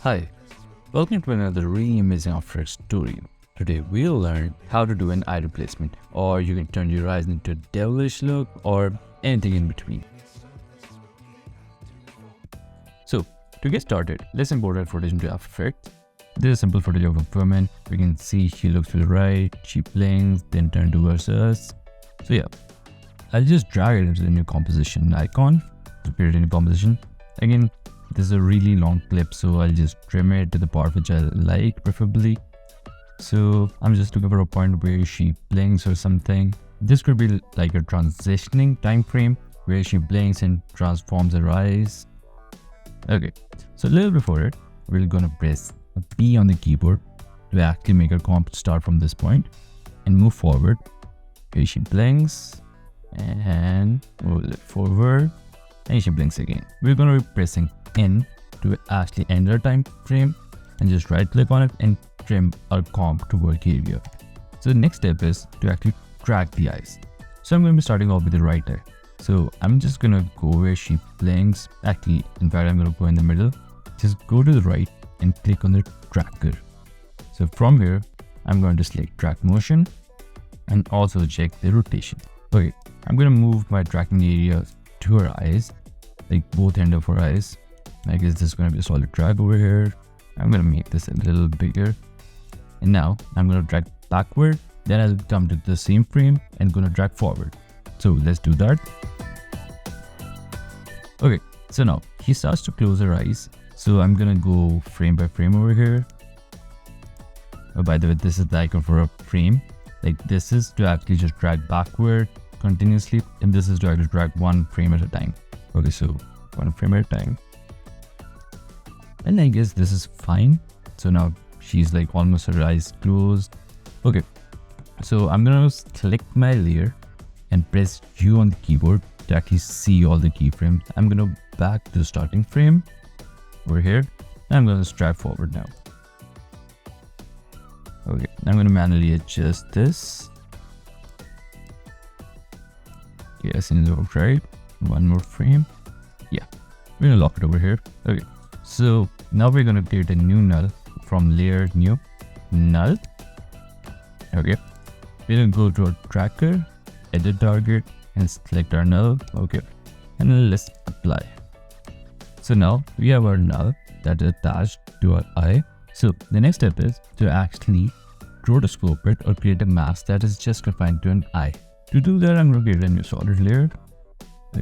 Hi, welcome to another really amazing After Effects tutorial. Today we'll learn how to do an eye replacement, or you can turn your eyes into a devilish look or anything in between. So to get started, let's import our footage into After Effects. This is a simple footage of a woman. We can see she looks to the right, she blinks, then turn towards us. So yeah, I'll just drag it into the new composition icon to create a new composition. Again, this is a really long clip, so I'll just trim it to the part which I like preferably. So I'm just looking for a point where she blinks or something. This could be like a transitioning time frame where she blinks and transforms her eyes. Okay, so a little before it, we're gonna press a P on the keyboard to actually make our comp start from this point and move forward. Okay, she blinks and move it forward and she blinks again. We're gonna be pressing N to actually end our time frame and just right click on it and trim our comp to work area. So the next step is to actually drag the eyes. So I'm going to be starting off with the right eye. So I'm just going to go where she blinks. Actually, in fact, I'm going to go in the middle. Just go to the right and click on the tracker. So from here, I'm going to select track motion and also check the rotation. Okay, I'm going to move my tracking area to her eyes, like both ends of her eyes. I guess this is going to be a solid drag over here. I'm going to make this a little bigger. And now I'm going to drag backward. Then I'll come to the same frame and going to drag forward. So let's do that. Okay, so now she starts to close her eyes. So I'm going to go frame by frame over here. Oh, by the way, this is the icon for a frame. Like this is to actually just drag backward continuously. And this is to actually drag one frame at a time. Okay, so one frame at a time. And I guess this is fine. So now she's like almost her eyes closed. Okay, so I'm gonna select my layer and press U on the keyboard to actually see all the keyframes. I'm gonna back to the starting frame over here. And I'm gonna drag forward now. Okay, I'm gonna manually adjust this. Yeah, seems right. One more frame. Yeah, we're gonna lock it over here. Okay. So now we're going to create a new null from layer new null. Okay, we're going to go to our tracker, edit target and select our null. Okay, and then let's apply. So now we have our null that is attached to our eye. So the next step is to actually rotoscope it or create a mask that is just confined to an eye. To do that, I'm going to create a new solid layer.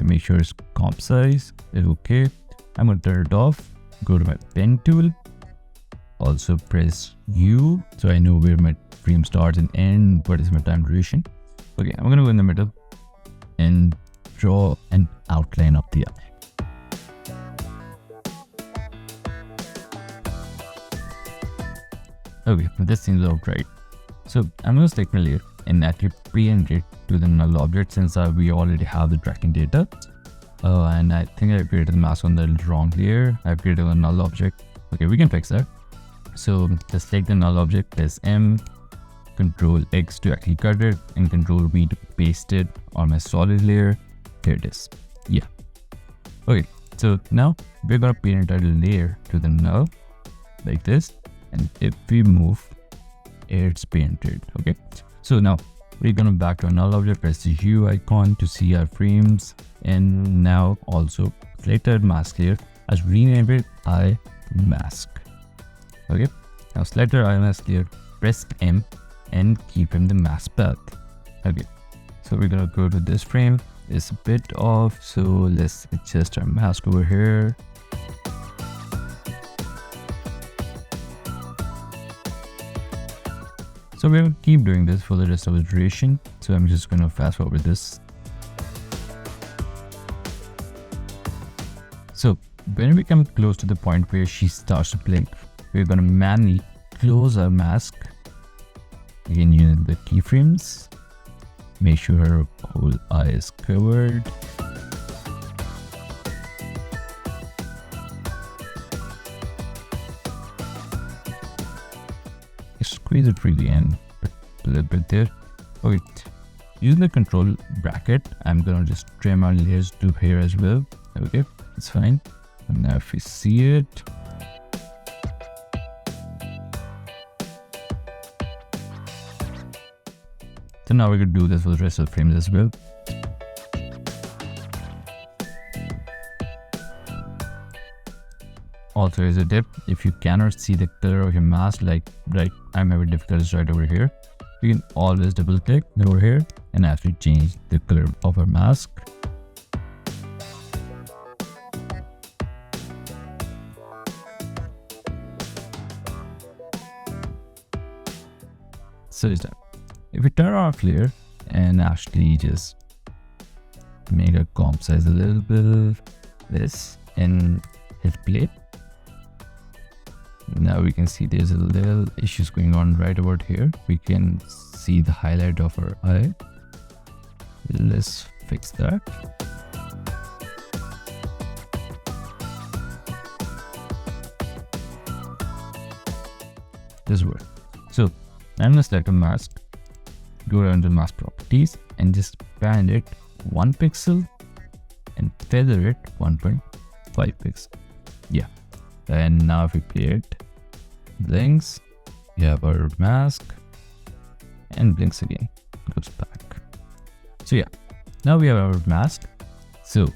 Make sure it's comp size is okay. I'm going to turn it off. Go to my pen tool, also press U so I know where my frame starts and ends, what is my time duration. Okay, I'm gonna go in the middle and draw an outline of the eye. Okay, this seems alright. So I'm gonna select my layer and actually pre-end it to the null object since we already have the tracking data. And I think I created the mask on the wrong layer. I've created a null object. Okay, we can fix that. So just select the null object, press M, Control X to actually cut it, and Control V to paste it on my solid layer. Here it is. Yeah. Okay, so now we're gonna parent our layer to the null like this, and if we move, it's parented. Okay, so now we're gonna back to our null object, press the U icon to see our frames, and now also select our mask layer as rename it eye mask. Okay, now select our eye mask layer, press M and keep in the mask path. Okay, so we're gonna go to this frame. It's a bit off, so let's adjust our mask over here. So we're gonna keep doing this for the rest of the duration. So I'm just gonna fast forward this. So when we come close to the point where she starts to blink, we're gonna manually close our mask. Again, using the keyframes. Make sure her whole eye is covered. Squeeze it really in a little bit there. Okay, using the control bracket, I'm gonna just trim our layers to here as well. Okay, it's fine. And now if we see it, So now we could do this for the rest of the frames as well. Also, here's a tip: if you cannot see the color of your mask, like I'm having difficulties right over here, you can always double click over here and actually change the color of our mask. So it's done. If we turn off layer and actually just make a comp size a little bit this and hit play, now we can see there's a little issues going on right about here. We can see the highlight of our eye. Let's fix that. This works. So I'm gonna select a mask, go down to mask properties and just expand it 1 pixel and feather it 1.5 pixel. Yeah. And now if we play it, blinks, we have our mask and blinks again, goes back. So yeah, now we have our mask. So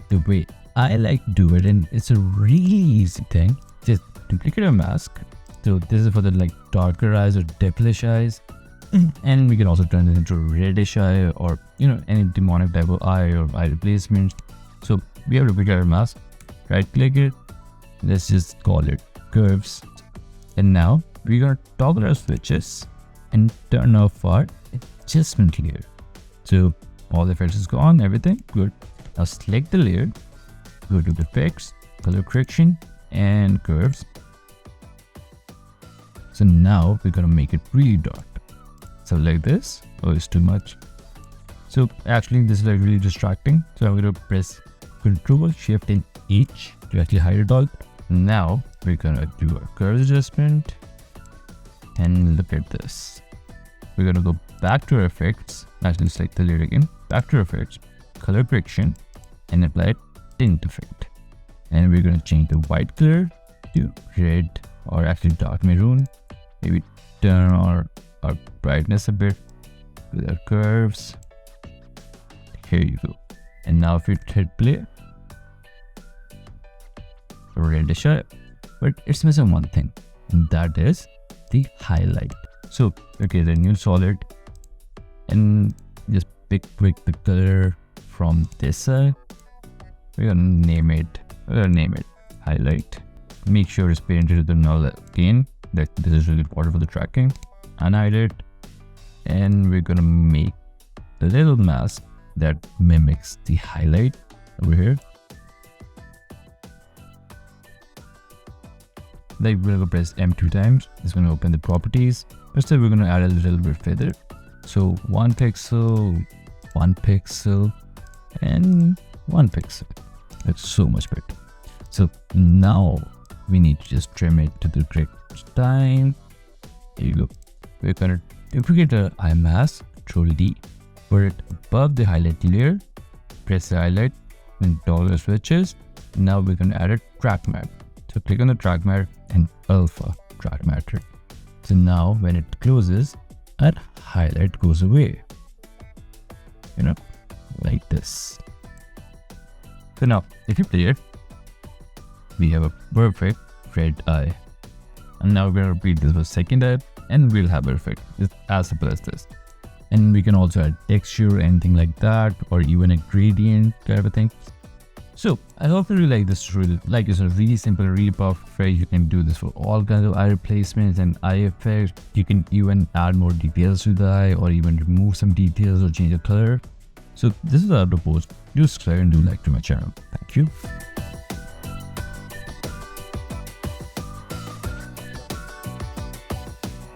the way I like to do it, and it's a really easy thing, just duplicate a mask. So this is for the like darker eyes or devilish eyes. And we can also turn this into a reddish eye or any demonic type of eye or eye replacement. So we have to duplicate our mask, right click it, let's just call it curves. And now we're gonna toggle our switches and turn off our adjustment layer. So all the effects is gone, everything good. Now select the layer, go to effects, color correction and curves. So now we're gonna make it really dark. So like this. Oh, it's too much. So actually this is like really distracting. So I'm gonna press Control Shift and H to actually hide it all. Now we're gonna do a curve adjustment and look at this. We're gonna go back to our effects, actually select the layer again, back to effects, color correction and apply tint effect. And we're gonna change the white color to red or actually dark maroon. Maybe turn our brightness a bit with our curves. Here you go. And now if you hit play, reddish eye, but it's missing one thing, and that is the highlight. So okay, the new solid, and just pick the color from this side. We're gonna name it highlight. Make sure it's painted to the null again. That this is really important for the tracking. Unhide it, and we're gonna make the little mask that mimics the highlight over here. Like we're gonna press M 2 times. It's gonna open the properties. First, we're gonna add a little bit feather. So 1 pixel, 1 pixel, and 1 pixel. That's so much better. So now we need to just trim it to the correct time. Here you go. We're gonna duplicate the eye mask, Control D, put it above the highlight layer, press the highlight and toggle switches. Now we're gonna add a track map. So click on the track map and alpha track matter. So now when it closes, our highlight goes away. Like this. So now if you play it, we have a perfect red eye. And now we're gonna repeat this for second eye and we'll have perfect. It's as simple as this. And we can also add texture, anything like that, or even a gradient kind of a thing. So I hope you really like this tutorial. Like, it's a really simple, really powerful effect. You can do this for all kinds of eye replacements and eye effects. You can even add more details to the eye or even remove some details or change the color. So this is how to post. Do subscribe and do like to my channel. Thank you.